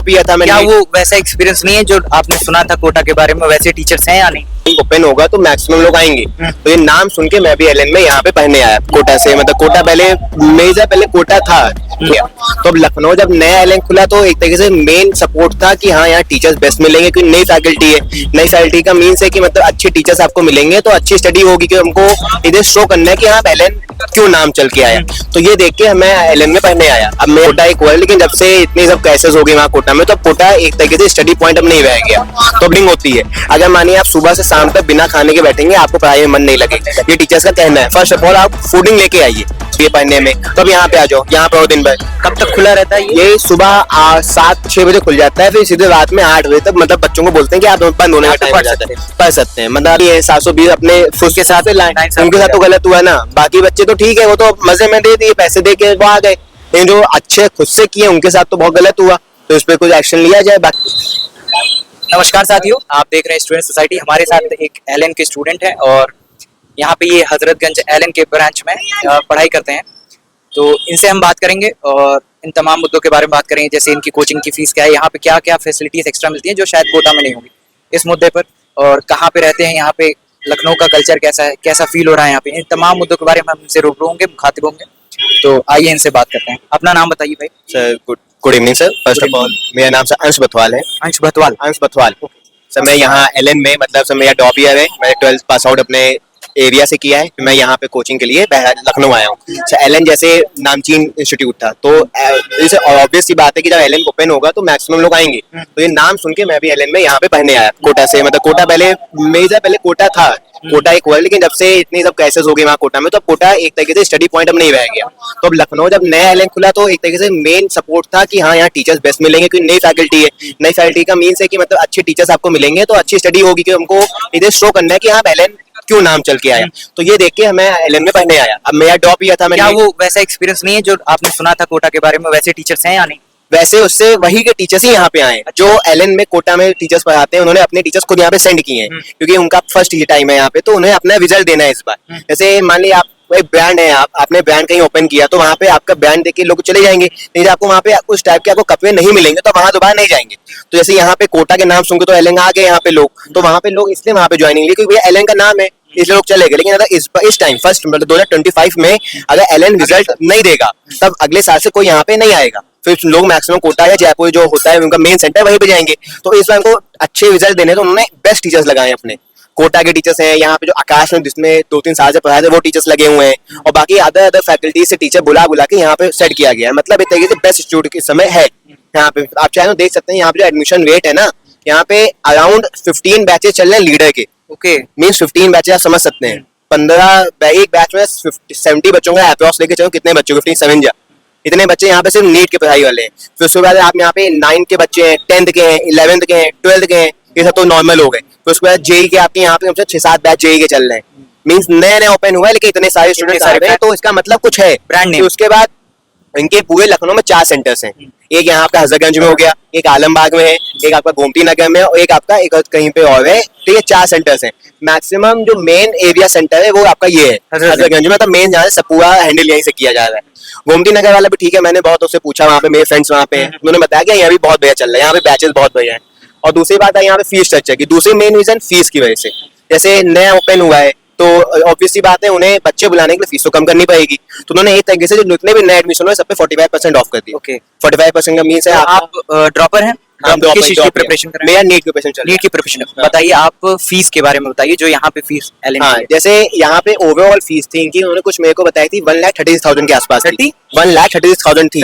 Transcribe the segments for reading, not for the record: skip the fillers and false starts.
Drop किया था मैंने। क्या वो वैसा एक्सपीरियंस नहीं है जो आपने सुना था कोटा के बारे में, वैसे टीचर्स हैं या नहीं? ओपन होगा तो मैक्सिमम लोग आएंगे। तो ये नाम सुन के मैं भी एलएन में यहाँ पे पढ़ने आया कोटा से। मतलब कोटा पहले मेजर पहले कोटा था, तो अब लखनऊ जब नया एलएन खुला तो एक तरीके से मेन सपोर्ट था कि हाँ यहाँ टीचर्स बेस्ट मिलेंगे, क्योंकि नई फैकल्टी है। नई फैकल्टी का मीन्स है कि मतलब अच्छे टीचर्स आपको मिलेंगे तो अच्छी स्टडी होगी, कि हमको इधर शो करना है कि हाँ एलएन क्यों नाम चल के आया। तो ये देख के मैं एलएन में पढ़ने आया। अब मैं कोटा एक हुआ, लेकिन जब से इतनी सब क्राइसिस हो गई वहाँ कोटा में, तो कोटा एक तरीके से स्टडी पॉइंट अब नहीं रह गया। तो बिंग होती है, अगर मानिए आप सुबह से शाम तक बिना खाने के बैठेंगे, आपको पढ़ाई में मन नहीं लगेगा। ये टीचर्स का कहना है। फर्स्ट ऑफ ऑल आप फूडिंग लेके आइए ये पढ़ने में, तो अब यहाँ पे आ जाओ, यहाँ पे दिन भर। कब तक खुला रहता है ये सुबह 7-6 बजे खुल जाता है, फिर सीधे रात में 8 बजे तक। मतलब बच्चों को बोलते हैं कि आप बंद होने का टाइम हो जाता है, पढ़ सकते हैं। मतलब ये 720 अपने फुस के साथ लाए, उनके साथ तो गलत हुआ ना। बाकी बच्चे तो ठीक है, वो तो मजे में दे दिए, पैसे दे के वो आ गए। लेकिन जो अच्छे खुद से किए उनके साथ तो बहुत गलत हुआ, तो इस पे कुछ एक्शन लिया जाए। बाकी नमस्कार साथियों, आप देख रहे हैं स्टूडेंट सोसाइटी। हमारे साथ एक एलएन के स्टूडेंट हैं और यहाँ पे ये हजरतगंज एलएन के ब्रांच में पढ़ाई करते हैं। तो इनसे हम बात करेंगे और इन तमाम मुद्दों के बारे में बात करेंगे, जैसे इनकी कोचिंग की फीस क्या है, यहाँ पे क्या क्या फैसिलिटीज एक्स्ट्रा मिलती हैं जो शायद कोटा में नहीं होगी, इस मुद्दे पर, और कहाँ पे रहते हैं, यहाँ पे लखनऊ का कल्चर कैसा है, कैसा फील हो रहा है यहाँ पे। इन तमाम मुद्दों के बारे में हम इनसे रूबरू होंगे, मुखातिब होंगे। तो आइए इनसे बात करते हैं। अपना नाम बताइए भाई। Sir good evening sir. First of all मेरा नाम सर अंश बथवाल है। अंश बथवाल। अंश बथवाल सर, मैं यहाँ एलएन में मतलब सर मेरा टॉप ईयर है। मैंने 12th पास आउट अपने एरिया से किया है। मैं यहाँ पे कोचिंग के लिए लखनऊ आया हूँ। सर एलएन जैसे नामचीन इंस्टीट्यूट था, तो ऑब्वियस सी बात है कि जब एलएन ओपन होगा तो मैक्सिमम लोग आएंगे। तो ये नाम सुन के मैं भी एलएन में यहाँ पे पढ़ने आया कोटा से। मतलब कोटा पहले मेजर पहले कोटा था, कोटा एक हुआ, लेकिन जब से इतनी सब क्राइसिस हो गई वहाँ कोटा में, तो कोटा एक तरीके से स्टडी पॉइंट अब नहीं रह गया। तो अब लखनऊ जब नया एलएन खुला तो एक तरीके से मेन सपोर्ट था कि हाँ यहाँ टीचर्स बेस्ट मिलेंगे, क्योंकि नई फैकल्टी है। नई फैकल्टी का मीन्स है कि मतलब अच्छे टीचर्स आपको मिलेंगे तो अच्छी स्टडी होगी, कि हमको इधर शो करना है कि हाँ एलएन क्यों नाम चल के आया। तो ये देख के मैं एलएन में पढ़ने आया। अब मेरा ड्रॉप किया था मैंने। क्या वो वैसा एक्सपीरियंस नहीं है जो आपने सुना था कोटा के बारे में, वैसे टीचर्स हैं या नहीं? वैसे उससे वही के टीचर्स ही यहाँ पे आए जो एलएन में कोटा में टीचर्स पढ़ाते हैं। उन्होंने अपने टीचर्स खुद यहाँ पे सेंड किए हैं, क्योंकि उनका फर्स्ट ही टाइम है यहाँ पे, तो उन्हें अपना रिजल्ट देना है इस बार। जैसे मान लीजिए आप एक ब्रांड है, आपने ब्रांड कहीं ओपन किया, तो वहाँ पे आपका ब्रांड देख के लोग चले जाएंगे, नहीं आपको वहाँ पे उस टाइप के आपको कपड़े नहीं मिलेंगे तो वहाँ दोबारा नहीं जाएंगे। तो जैसे यहाँ पे कोटा के नाम सुनकर तो एलएन आ गए यहाँ पे लोग, तो वहाँ पे लोग इसलिए वहाँ पे ज्वाइनिंग लिए क्योंकि एलएन का नाम है, इसलिए लोग चले गए। लेकिन अगर इस टाइम फर्स्ट मतलब 2025 में अगर एलएन रिजल्ट नहीं देगा, तब अगले साल से कोई यहाँ पे नहीं आएगा। फिर लोग मैक्सिमम कोटा या जयपुर जो होता है उनका मेन सेंटर वहीं पे जाएंगे। तो इस बार को अच्छे रिजल्ट देने तो उन्होंने बेस्ट टीचर्स लगाए अपने। कोटा के टीचर्स हैं यहाँ पे, जो आकाश में जिसमें 2-3 साल से पढ़ाए थे वो टीचर्स लगे हुए हैं, और बाकी अदर फैकल्टी से टीचर बुला के यहाँ पे सेट किया गया है। मतलब एक तरीके से बेस्ट इंस्टीट्यूट इस समय है यहाँ पे। आप चाहे तो देख सकते हैं यहाँ पे जो एडमिशन रेट है ना, यहाँ पे अराउंड 15 बैचेस चल रहे हैं लीडर के। ओके, मीन्स 15 बैचेस आप समझ सकते हैं। 15 एक बैच में 70 बच्चों का अप्रॉक्स लेके चलो, कितने बच्चों 57 इतने बच्चे यहाँ पे सिर्फ नीट के पढ़ाई वाले हैं। फिर उसके बाद आप यहाँ पे 9 के बच्चे हैं, 10th के हैं, 11th के हैं, 12th के हैं, ये सब तो नॉर्मल हो गए। फिर उसके बाद जेई के आपके यहाँ पे 6-7 बैच जेई के चल रहे हैं। मीन्स नए ओपन हुआ है, लेकिन इतने सारे स्टूडेंट्स आ रहे हैं, तो इसका मतलब कुछ है ब्रांड नेम। उसके बाद इनके पूरे लखनऊ में 4 सेंटर्स हैं। एक यहाँ आपका हजरतगंज में हो गया, एक आलमबाग में है, एक आपका गोमती नगर में, और एक आपका एक कहीं पे और है। तो ये 4 सेंटर्स हैं। मैक्सिमम जो मेन एरिया सेंटर है वो आपका ये है हजरतगंज में। तो मेन जहाँ से पूरा हैंडल यहीं से किया जा रहा है। गोमती नगर वाला भी ठीक है, मैंने बहुत उससे पूछा, वहाँ पे मेरे फ्रेंड्स वहाँ पे हैं, उन्होंने बताया कि यहाँ भी बहुत बढ़िया चल रहा है, यहाँ पे बैचेस बहुत बढ़िया है। और दूसरी बात है यहाँ पे फीस स्ट्रक्चर की। दूसरी मेन रीजन फीस की वजह से, जैसे नया ओपन हुआ है तो ऑब्वियसली बात है उन्हें बच्चे बुलाने के लिए फीस तो कम करनी पड़ेगी। तो उन्होंने एक तरीके से जो जितने भी नए एडमिशन हुए सब पे 45% ऑफ कर दिया। ओके, 45% का मीन्स है आप ड्रॉपर हैं। किस चीज की प्रिपरेशन कर रहे हैं? मेरा नीट की प्रिपरेशन चल रही है। नीट की प्रिपरेशन। बताइए आप फीस के बारे में बताइए, जो यहाँ पे फीस एलएन। हाँ, जैसे यहाँ पे ओवरऑल फीस थी इनकी, उन्होंने कुछ मेरे को बताई थी 1,36,000 के आसपास। 1,36,000 थी,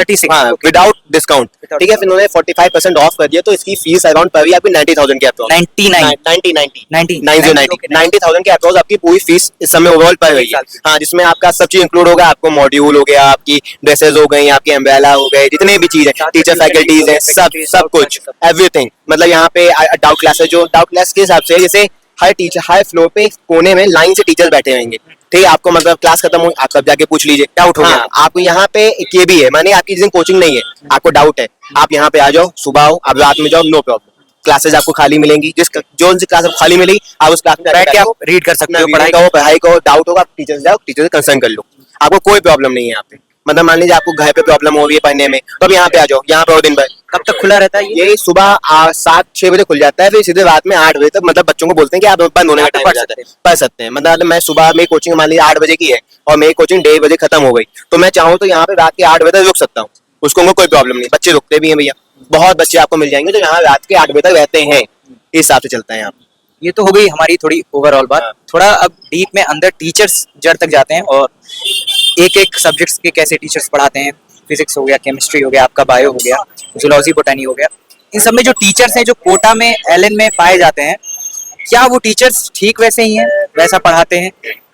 विदाउट डिस्काउंट। ठीक है, फिर उन्होंने 45% ऑफ कर दिया, तो इसकी फीस अराउंड पड़ गई आपकी 90,000 के अप्रॉक्स। 90,000 के अप्रॉक्स आपकी पूरी फीस इस समय ओवरऑल पड़ गई है। हाँ, जिसमें आपका सब चीज इंक्लूड होगा। आपको मॉड्यूल हो गया, आपकी ड्रेसेस हो गई, आपकी अम्ब्रेला हो गए, जितने भी चीज है, टीचर फैकल्टीज है, सब कुछ एवरीथिंग। मतलब यहाँ पे डाउट क्लास है, जो डाउट क्लास के हिसाब से जैसे हर टीचर हर फ्लोर पे कोने में लाइन से टीचर्स बैठे रहेंगे। ठीक है, आपको मतलब क्लास खत्म हो आप सब जाके पूछ लीजिए डाउट हो गया। आपको यहाँ पे एक ये भी है, मानिए आपकी जिस दिन कोचिंग नहीं है, आपको डाउट है, आप यहाँ पे आ जाओ, सुबह आओ, आप रात में जाओ, नो प्रॉब्लम। क्लासेस आपको खाली मिलेंगी, जो सी क्लास खाली मिलेगी आप उस क्लास में बैठ के आप रीड कर सकते हो, पढ़ाई को डाउट होगा, टीचर से जाओ, टीचर से कंसर्न कर लो, आपको कोई प्रॉब्लम नहीं है यहाँ पे। मतलब मान लीजिए आपको घर पे प्रॉब्लम हो रही है पढ़ने में, तो अब यहाँ पे आ जाओ, यहाँ पे दिन भर कब तक खुला रहता है ये? ये सुबह 7-6 बजे खुल जाता है, फिर सीधे रात में 8 बजे तक, मतलब बच्चों को बोलते हैं कि आप बंद होने का टाइम हो जाता है, पढ़ सकते हैं। मतलब मैं सुबह मेरी कोचिंग मान लीजिए 8 बजे की है और मेरी कोचिंग 1:30 बजे खत्म हो गई, तो मैं चाहूँ तो यहाँ पे रात के 8 बजे तक रुक सकता हूँ, उसको कोई प्रॉब्लम नहीं। बच्चे रुकते भी हैं भैया, बहुत बच्चे आपको मिल जाएंगे जो यहाँ रात के 8 बजे तक रहते हैं, इस हिसाब से चलता है यहाँ पे। ये तो हो गई हमारी थोड़ी ओवरऑल बात। हाँ। थोड़ा अब डीप में अंदर टीचर्स जड़ तक जाते हैं और एक एक सब्जेक्ट्स के कैसे टीचर्स पढ़ाते हैं। फिजिक्स हो गया, केमिस्ट्री हो गया, आपका बायो हो गया, जूलॉजी बोटनी हो गया, इन सब में जो टीचर्स हैं जो कोटा में एलएन में पाए जाते हैं, क्या वो टीचर्स ठीक वैसे ही हैं, वैसा पढ़ाते हैं?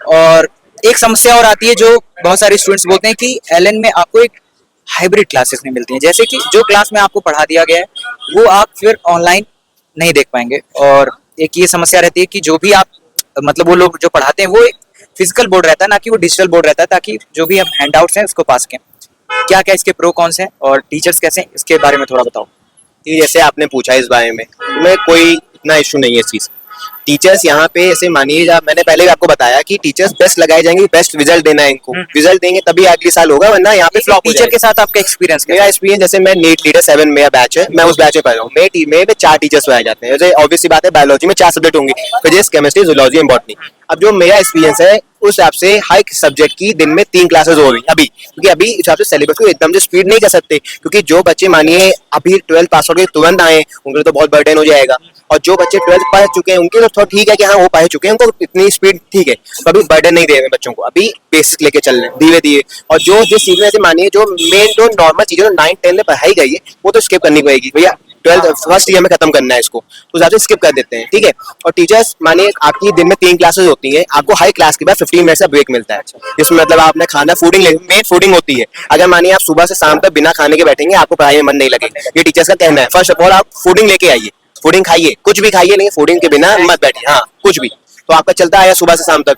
और एक समस्या और आती है जो बहुत सारे स्टूडेंट्स बोलते हैं कि एलएन में आपको एक हाइब्रिड क्लासेस में मिलती हैं, जैसे कि जो क्लास में आपको पढ़ा दिया गया है वो आप फिर ऑनलाइन नहीं देख पाएंगे। और एक ये समस्या रहती है कि जो भी आप मतलब वो लोग जो पढ़ाते हैं वो एक फिजिकल बोर्ड रहता है, ना कि वो डिजिटल बोर्ड रहता है, ताकि जो भी हम हैंडआउट्स हैं उसको पास सकें। क्या क्या इसके प्रो कॉन्स हैं और टीचर्स कैसे हैं, इसके बारे में थोड़ा बताओ। ये जैसे आपने पूछा इस बारे में, मैं कोई इतना इशू नहीं है इस चीज। टीचर्स यहाँ पे ऐसे मानिए, जब मैंने पहले भी आपको बताया कि टीचर्स बेस्ट लगाए जाएंगे, बेस्ट रिजल्ट देना है इनको, रिजल्ट देंगे तभी अगले साल होगा, वरना यहाँ पे फ्लॉप हो टीचर जाएगा। के साथ आपका एक्सपीरियंस मेरा एक्सपीरियंस, जैसे मैं नीट लीडर 7 मेरा बैच है, मैं उस बैच में पढ़ रहा हूँ, मेरे टीम में 4 टीचर्स पढ़ाए जाते हैं। जैसे ऑब्वियस सी बात है, बायोलॉजी में 4 सब्जेक्ट होंगे, physics, chemistry, zoology and botany. अब जो मेरा एक्सपीरियंस है उस हिसाब से हर सब्जेक्ट की दिन में 3 क्लासेस हो रही अभी, क्योंकि अभी इस हिसाब से सिलेबस को एकदम से स्पीड नहीं कर सकते, क्योंकि जो बच्चे मानिए अभी 12th पास आउट के तुरंत आए, उनके लिए तो बहुत बर्डन हो जाएगा, और जो बच्चे 12th पढ़ चुके हैं उनके लिए थोड़ा ठीक है कि हाँ वो पढ़ चुके हैं, उनको इतनी स्पीड ठीक है, तो अभी बर्डन नहीं दे रहे बच्चों को, अभी बेसिक लेके चल रहे हैं धीरे धीरे। और जो जिस चीज में, ऐसे मानिए जो मेन जो नॉर्मल चीजें 9-10 में पढ़ाई गई है वो तो स्किप करनी पड़ेगी भैया, 12th फर्स्ट ईयर में खत्म करना है इसको, तो ज्यादा स्किप कर देते हैं, ठीक है। और टीचर्स मानिए आपकी दिन में 3 क्लासेस होती हैं, आपको हर क्लास के बाद 15 मिनट का ब्रेक मिलता है, जिसमें मतलब आप अपना खाना फूडिंग मेन फूडिंग होती है। अगर मानिए आप सुबह से शाम तक बिना खाने के बैठेंगे, आपको पढ़ाई में मन नहीं लगेगा, ये टीचर्स का कहना है। फर्स्ट ऑफ ऑल आप फूडिंग लेके आइए, फूडिंग खाइए, कुछ भी खाइए, लेकिन फूडिंग के बिना मत बैठिए, हाँ कुछ भी, तो आपका चलता आया सुबह से शाम तक।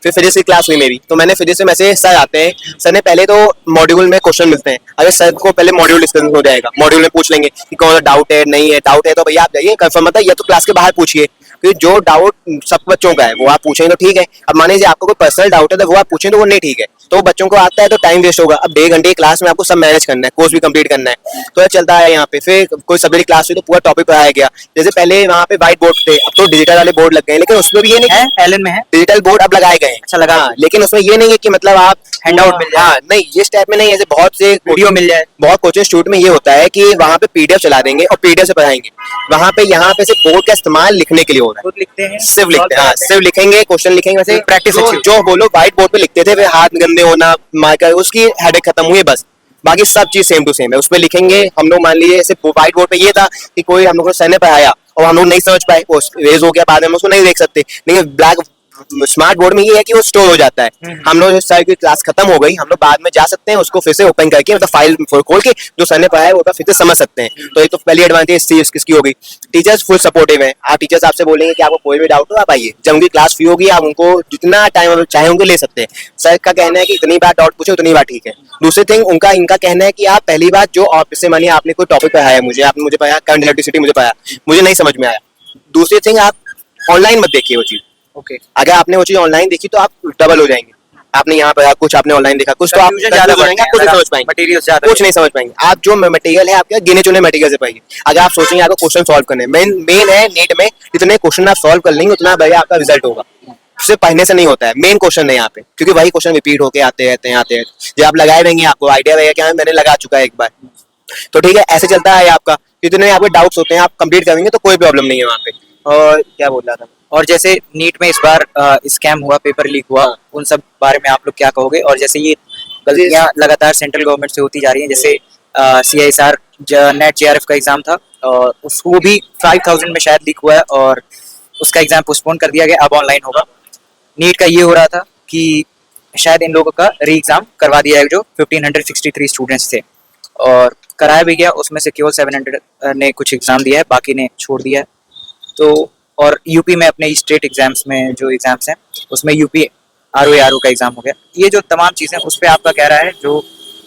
फिर फिजिक्स की क्लास हुई मेरी, तो मैंने फिजिक्स में ऐसे सर आते हैं, सर ने पहले तो मॉड्यूल में क्वेश्चन मिलते हैं, अगर सर को पहले मॉड्यूल डिस्कशन हो जाएगा, मॉड्यूल में पूछ लेंगे कि कौन सा डाउट है, नहीं है, डाउट है तो भैया आप जाइए कंफर्म मत है, या तो क्लास के बाहर पूछिए, क्योंकि जो डाउट सब बच्चों का है वो आप पूछेंगे तो ठीक है। अब मान लीजिए आपको कोई पर्सनल डाउट है तो वो आप पूछें तो वो नहीं ठीक है, तो बच्चों को आता है तो टाइम वेस्ट होगा। अब 1.5 घंटे की क्लास में आपको सब मैनेज करना है, कोर्स भी कंप्लीट करना है, तो ये चलता है यहाँ पे। फिर कोई सब्जेक्ट क्लास हुई तो पूरा टॉपिक पढ़ाया गया, जैसे पहले वहाँ पे व्हाइट बोर्ड थे, अब तो डिजिटल वाले बोर्ड लग गए, लेकिन उसमें भी ये नहीं है एलन में है डिजिटल बोर्ड अब लगाए गए हैं। अच्छा लगा। हाँ, लेकिन उसमें ये नहीं है कि मतलब आप हैंडआउट मिल जाए। हाँ नहीं, ये टाइप में नहीं है, जैसे बहुत से वीडियो मिल जाए। बहुत कोचिंग इंस्टीट्यूट में ये होता है कि वहाँ पे पीडीएफ चला देंगे और पीडीएफ से पढ़ाएंगे, वहाँ पे यहाँ पे सिर्फ बोर्ड का इस्तेमाल लिखने के लिए होता है, खुद लिखते हैं, सिर्फ लिखते हैं, हाँ सिर्फ लिखेंगे, क्वेश्चन लिखेंगे, वैसे प्रैक्टिस अच्छी जो बोलो व्हाइट बोर्ड पे लिखते थे, फिर हाथ गंदे होना, मार्कर, उसकी हेडेक खत्म हुई है बस, बाकी सब चीज सेम टू सेम है, उसमें लिखेंगे। हम लोग मान लीजिए सिर्फ व्हाइट बोर्ड पे ये था कि कोई हम लोग को सर ने पढ़ाया और हम लोग नहीं समझ पाए, वो रेज हो गया, बाद में हम उसको नहीं देख सकते, लेकिन ब्लैक स्मार्ट बोर्ड में ये है कि वो स्टोर हो जाता है। हम लोग सर की क्लास खत्म हो गई, हम लोग बाद में जा सकते हैं उसको फिर से ओपन करके, मतलब फाइल खोल के जो सर ने पढ़ाया है वो फिर से समझ सकते हैं। तो एक तो पहली एडवांटेज किसकी होगी, टीचर्स फुल सपोर्टिव है। आप टीचर्स आपसे बोलेंगे कि आपको कोई भी डाउट हो आप आइए, जब उनकी क्लास फ्री होगी आप उनको जितना टाइम चाहे होंगे ले सकते हैं। सर का कहना है कि इतनी बार डाउट पूछे उतनी बार ठीक है। दूसरी थिंग इनका कहना है कि आप पहली बार जो ऑफिस से मानिए आपने कोई टॉपिक पढ़ाया मुझे, आपने मुझे पढ़ाया करंट इलेक्ट्रिसिटी, मुझे पढ़ाया, मुझे नहीं समझ में आया, दूसरी थिंग आप ऑनलाइन मत देखिए वो चीज। ओके, अगर आपने वो चीज ऑनलाइन देखी तो आप डबल हो जाएंगे, आपने यहाँ पर कुछ आपने ऑनलाइन देखा कुछ, तो आप ज्यादा कुछ नहीं समझ पाएंगे, मटेरियल ज्यादा कुछ नहीं समझ पाएंगे। आप जो मटेरियल है आपके गिने चुने मटेरियल से पढ़िए। अगर आप सोचेंगे आपको क्वेश्चन सॉल्व करने, मेन है नीट में जितने क्वेश्चन आप सॉल्व कर लेंगे उतना बढ़िया आपका रिजल्ट होगा, सिर्फ पढ़ने से नहीं होता है, मेन क्वेश्चन है यहाँ पे, क्योंकि वही क्वेश्चन रिपीट होके आते रहते हैं। जब आप लगाए रहेंगे आपको आइडिया रहेगा कि मैंने लगा चुका है एक बार, तो ठीक है, ऐसे चलता है आपका। जितने आपके डाउट्स होते हैं आप कंप्लीट करेंगे तो कोई प्रॉब्लम नहीं है वहाँ पे। और क्या बोल रहा था, और जैसे नीट में इस बार स्कैम हुआ, पेपर लीक हुआ, उन सब बारे में आप लोग क्या कहोगे? और जैसे ये गलतियां लगातार सेंट्रल गवर्नमेंट से होती जा रही हैं, जैसे CISR नेट JRF का एग्जाम था और उसको भी 5000 में शायद लीक हुआ है और उसका एग्जाम पोस्टपोन कर दिया गया, अब ऑनलाइन होगा। नीट का ये हो रहा था कि शायद इन लोगों का री एग्जाम करवा दिया है, जो 1563 स्टूडेंट्स थे और कराया भी गया, उसमें से केवल 700 ने कुछ एग्जाम दिया है, बाकी ने छोड़ दिया है। तो और यूपी में अपने स्टेट एग्जाम्स में जो एग्जाम्स हैं उसमें यूपी RO का एग्जाम हो गया। ये जो तमाम चीज़ें उस पर आपका क्या राय है, जो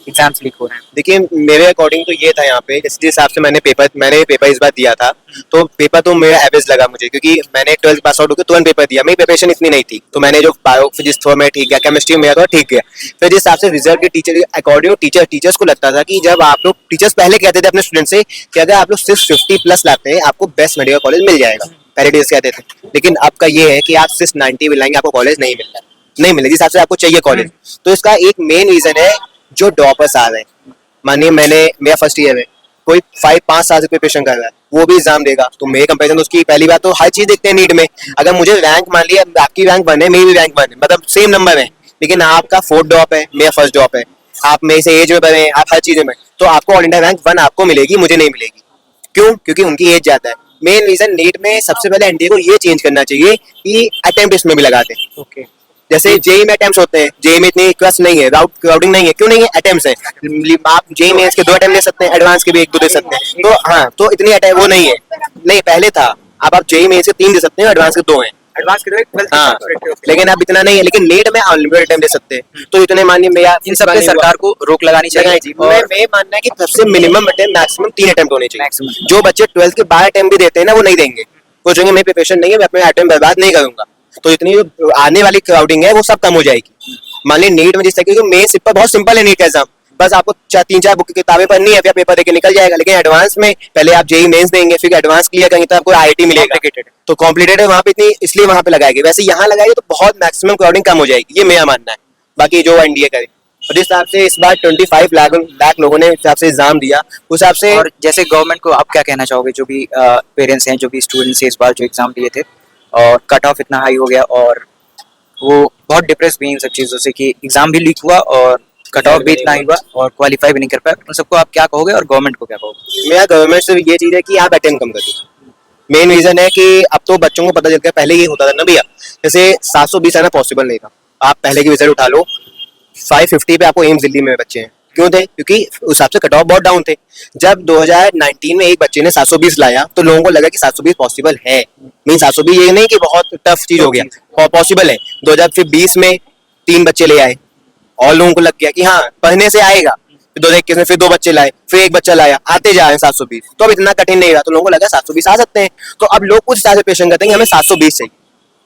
एग्जाम्स लीक हो रहे हैं? देखिए मेरे अकॉर्डिंग तो ये था यहाँ पे, जिस हिसाब से मैंने पेपर इस बार दिया था, तो पेपर तो मेरा एवरेज लगा मुझे, क्योंकि मैंने 12th पास आउट होकर तुरंत पेपर दिया, मेरी प्रिपरेशन इतनी नहीं थी, तो मैंने जो बायो फिजिक्स थोड़ा मैं ठीक गया, केमिस्ट्री में तो ठीक गया। फिर जिस हिसाब से रिजल्ट के टीचर अकॉर्डिंग टीचर्स को लगता था कि जब आप लोग टीचर्स पहले कहते थे अपने स्टूडेंट से कि अगर आप लोग 650 प्लस लाते हैं आपको बेस्ट मेडिकल कॉलेज मिल जाएगा, पहले टीचर्स कहते थे। लेकिन अब का ये है कि आप 690 भी लाएंगे आपको कॉलेज नहीं मिलता, नहीं मिलेगा जिस हिसाब से आपको चाहिए कॉलेज। तो इसका एक मेन रीजन है जो ड्रॉपर्स आ रहे हैं। मानिए मेरा फर्स्ट ईयर है, कोई 5 साल से प्रिपरेशन कर रहा है, वो भी एग्जाम देगा, तो मेरे कंपैरिजन उसकी पहली बात तो हर चीज देखते हैं नीट में। अगर मुझे रैंक मान लिया आपकी रैंक 1 है, मेरी भी रैंक 1 है, मतलब सेम नंबर है, लेकिन आपका 4th ड्रॉप है, मेरा फर्स्ट ड्रॉप है, आप मेरे से एज में बड़े हैं, आप हर चीज में, तो आपको ऑल इंडिया रैंक 1 आपको मिलेगी, मुझे नहीं मिलेगी। क्यों? क्योंकि उनकी एज ज्यादा है। मेन रीजन नीट में सबसे पहले एनडीए को ये चेंज करना चाहिए कि अटेम्प्ट इसमें भी लगाते हैं। ओके, जैसे जेई में अटेम्प्ट होते हैं, जेई में इतनी क्रस्ट नहीं है, क्राउडिंग नहीं है, क्यों नहीं है? अटेम्प्ट है। आप जेई में इसके 2 अटेम्प्ट दे सकते हैं, एडवांस के भी 1-2 दे सकते हैं, तो हाँ, तो इतनी अटेम्प्ट वो नहीं है, नहीं पहले था। अब आप जेई में इसके 3 दे सकते हैं, एडवांस के 2 हैं। एडवांस के लिए हाँ, लेकिन अब इतना नहीं है, लेकिन नीट में अनलिमिटेड अटेम्प्ट दे सकते हैं, तो इतने मानिए मेरा इन सब पे सरकार को रोक लगानी चाहिए। मैं मानना है कि सबसे मिनिमम अटेम्प्ट मैक्सिमम 3 अटेम्प्ट होने चाहिए। Maximum। जो बच्चे 12th के 12 अटेम्प्ट भी देते हैं ना, वो नहीं देंगे, वो सोचेंगे मेरी प्रिपरेशन नहीं है, मैं अपने अटेम्प्ट बर्बाद नहीं करूंगा, तो इतनी जो आने वाली क्राउडिंग है वो सब कम हो जाएगी। मान लीजिए नीट में जिस तरीके मेन पेपर बहुत सिंपल है नीट का एग्जाम, बस आपको 3-4 बुक की किताबें पढ़नी है, फिर पेपर देके निकल जाएगा। लेकिन एडवांस में पहले आप जेई मेंस देंगे, फिर एडवांस क्लियर करेंगे, तो आपको आईआईटी मिलेगा, तो कॉम्प्लिकेटेड है वहाँ पे, इतनी इसलिए वहाँ पे लगाएगी। वैसे यहाँ लगाएगी तो बहुत मैक्सिमम क्राउडिंग कम हो जाएगी, ये मेरा मानना है। बाकी जो एनडीए करे, और जिस हिसाब से इस बार 25 लाख लोगों ने हिसाब से एग्जाम दिया, उस हिसाब से। और जैसे गवर्नमेंट को आप क्या कहना चाहोगे, जो भी पेरेंट्स हैं, जो भी स्टूडेंट्स इस बार जो एग्जाम दिए थे और कट ऑफ इतना हाई हो गया और वो बहुत डिप्रेस भी इन सब चीज़ों से कि एग्जाम भी लीक हुआ और कट ऑफ भी इतना ही हुआ और क्वालिफाई भी नहीं कर पाए, उन सबको आप क्या कहोगे और गवर्नमेंट को क्या कहोगे? मेरा गवर्नमेंट से ये चीज है कि आप अटेम्प्ट कम करिए। मेन रीजन है कि अब तो बच्चों को पता चल गया, पहले ये होता था ना भैया, जैसे 720 आना पॉसिबल नहीं था। आप पहले की रिजल्ट उठा लो, 550 पे आपको एम्स दिल्ली में बच्चे हैं, क्यों थे? क्योंकि उस हिसाब से कट ऑफ बहुत डाउन थे। जब 2019 में एक बच्चे ने 720 लाया तो लोगों को लगा कि 720 पॉसिबल है, मीन 720 ये नहीं कि बहुत टफ चीज हो गया, पॉसिबल है। 2020 में 3 बच्चे ले आए और लोगों को लग गया कि हाँ पढ़ने से आएगा। फिर 2021 में फिर 2 बच्चे लाए, फिर 1 बच्चा लाया, आते जा रहे हैं 720, तो अब इतना कठिन नहीं रहा, तो लोगों को लगा 720 आ सकते हैं। तो अब लोग कुछ हिसाब से पेशन करते हैं कि हमें 720 चाहिए।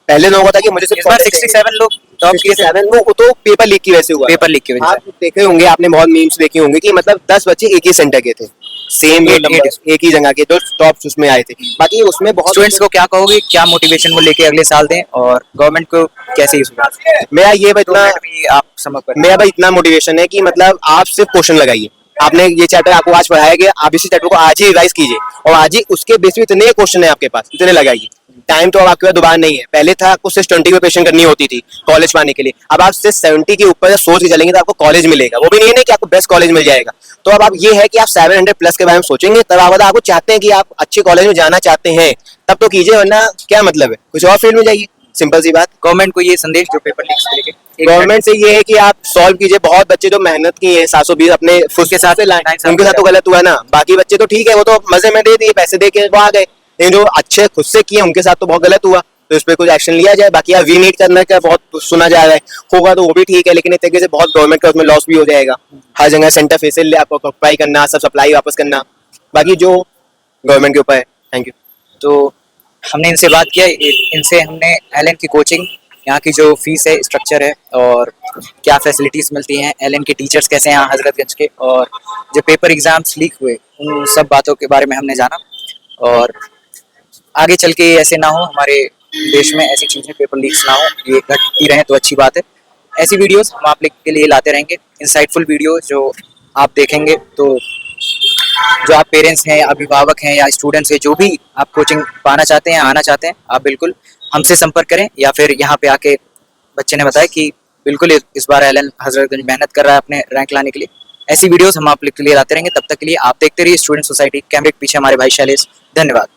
पहले लोगों को था कि मुझे सिर्फ 67 लोग टॉप किए थे, 67 वो तो पेपर लीक की वजह से हुआ। पेपर लीक की वजह से। आप देखे होंगे, आपने बहुत मीम्स देखे होंगे कि मतलब 10 बच्चे एक ही सेंटर के थे, सेम एक ही जगह के, जो टॉप उसमें आए थे। बाकी उसमें बहुत स्टूडेंट्स को क्या कहोगे, क्या मोटिवेशन वो लेके अगले साल दें और गवर्नमेंट को कैसे ही सुधार? मेरा ये इतना आप समझ पर मेरा भाई इतना मोटिवेशन है कि मतलब आप सिर्फ क्वेश्चन लगाइए। आपने ये चैप्टर आपको आज पढ़ाया गया, आप इसी चैप्टर को आज ही रिवाइज कीजिए और आज ही उसके बेस पे इतने क्वेश्चन है आपके पास, इतने लगाइए। टाइम तो अब आपके पास दोबारा नहीं है। पहले था आपको सिर्फ 20 पे प्रिपरेशन करनी होती थी कॉलेज पाने के लिए, अब आप सिर्फ 70 के ऊपर सोच के चलेंगे तो आपको कॉलेज मिलेगा। वो भी नहीं है कि आपको बेस्ट कॉलेज मिल जाएगा। तो अब आप ये है कि आप 700 प्लस के बारे में सोचेंगे, तब आपको चाहते हैं कि आप अच्छे कॉलेज में जाना चाहते हैं तब तो कीजिए, वरना क्या मतलब है, कुछ और फील्ड में जाइए। सिंपल सी बात। गवर्नमेंट को ये संदेश जो पेपर लीक्स को लेके, गवर्नमेंट से ये है कि आप सॉल्व कीजिए। बहुत बच्चे जो मेहनत की है 720 अपने खुद के साथ से लाए, उनके साथ तो गलत हुआ ना। बाकी बच्चे तो ठीक है, वो तो मजे में दे दिए, पैसे दे के वो आ गए, लेकिन जो अच्छे खुद से किए उनके साथ तो बहुत गलत हुआ। तो इस पे कुछ एक्शन लिया जाए। बाकी आप रीनीट करने का बहुत सुना जा रहा है, होगा तो वो भी ठीक है, लेकिन एक तरीके से बहुत गवर्नमेंट का उसमें लॉस भी हो जाएगा। हर जगह सेंटर फिर से आपको अप्लाई करना, सब सप्लाई वापस करना, बाकी जो गवर्नमेंट के ऊपर है। Thank you. तो हमने इनसे बात किया, इनसे हमने एलएन की कोचिंग, यहाँ की जो फीस है, स्ट्रक्चर है और क्या फैसिलिटीज़ मिलती हैं, एलएन के टीचर्स कैसे हैं यहाँ हजरतगंज के, और जो पेपर एग्जाम्स लीक हुए उन सब बातों के बारे में हमने जाना। और आगे चल के ऐसे ना हो, हमारे देश में ऐसी चीज़ें पेपर लीक्स ना हो, ये घटती रहें तो अच्छी बात है। ऐसी वीडियोस हम आप लोग के लिए लाते रहेंगे, इंसाइटफुल वीडियो जो आप देखेंगे तो जो आप पेरेंट्स हैं, अभिभावक हैं या स्टूडेंट्स हैं, जो भी आप कोचिंग पाना चाहते हैं, आना चाहते हैं, आप बिल्कुल हमसे संपर्क करें, या फिर यहाँ पे आके बच्चे ने बताया कि बिल्कुल इस बार एलएन हजरतगंज मेहनत कर रहा है अपने रैंक लाने के लिए। ऐसी वीडियोस हम आप लोग के लिए लाते रहेंगे। तब तक के लिए आप देखते रहिए स्टूडेंट सोसाइटी। कैमरे के पीछे हमारे भाई शैलेश। धन्यवाद।